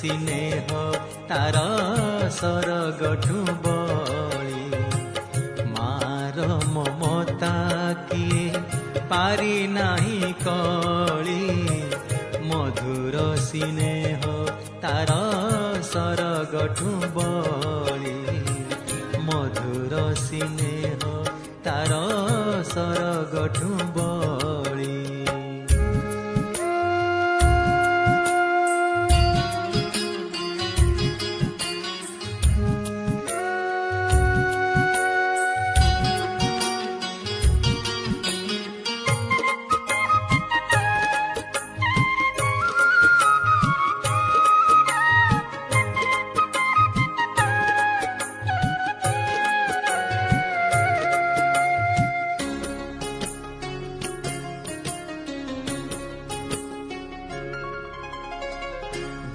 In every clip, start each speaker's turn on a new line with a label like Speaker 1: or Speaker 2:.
Speaker 1: स्नेह तार सरगठु बळी मार ममता किए पारी नाही कळी मधुर स्नेह तार सरगठु बळी मधुर स्नेह तार सरगठु बळी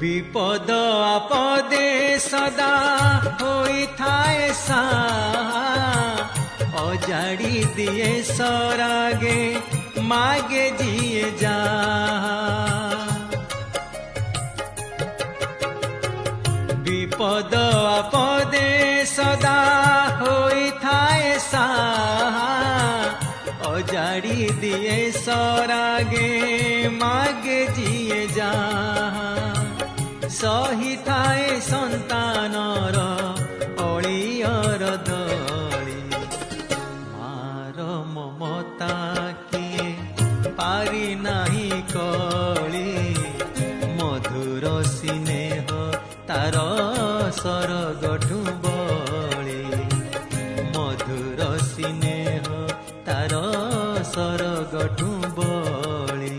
Speaker 1: विपद आपदे सदा होई थाए साहा अजाड़ी दिए सरागे मागे जिए जा विपद आपदे सदा होई थाए साहा अजाड़ी दिए सरागे मागे जिए जा सही थाए संतानर अलियर दली मार ममता किए पारी नाही कळी मधुर स्नेह तार सरगठु बळी मधुर स्नेह तार सरगठु बळी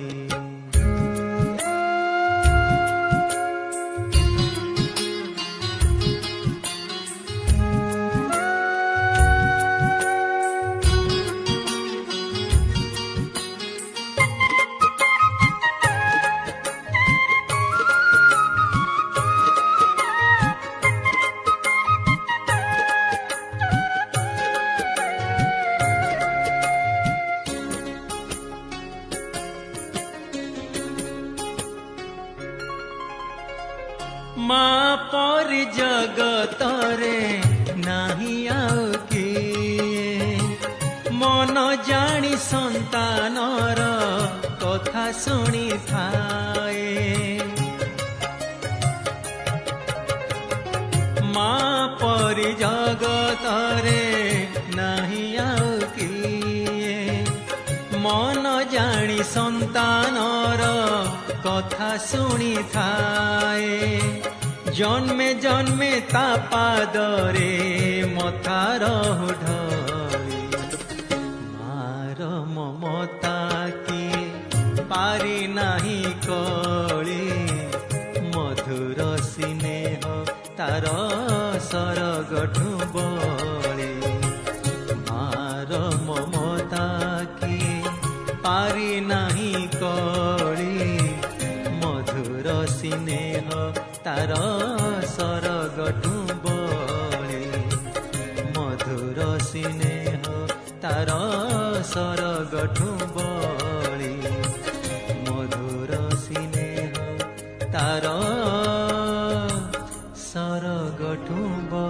Speaker 1: माँ पर जगतरे नाही आउ किए मन जानी संतानर कथा शुणी थाए माँ पर जगतरे नाही आउ किए मन जानी संतानर कथा शुणी थाए जन्मे जन्मे ता पादरे मथार ढळी मार ममता किए पारी नाही कळी मधुर स्नेह तार सरगठु बळी मार ममता किए पारी नाही कळी मधुर स्नेह तार सरगठु बळी मधुर स्नेह तार सरगठु बळी मधुर स्नेह तार सरगठु बळी।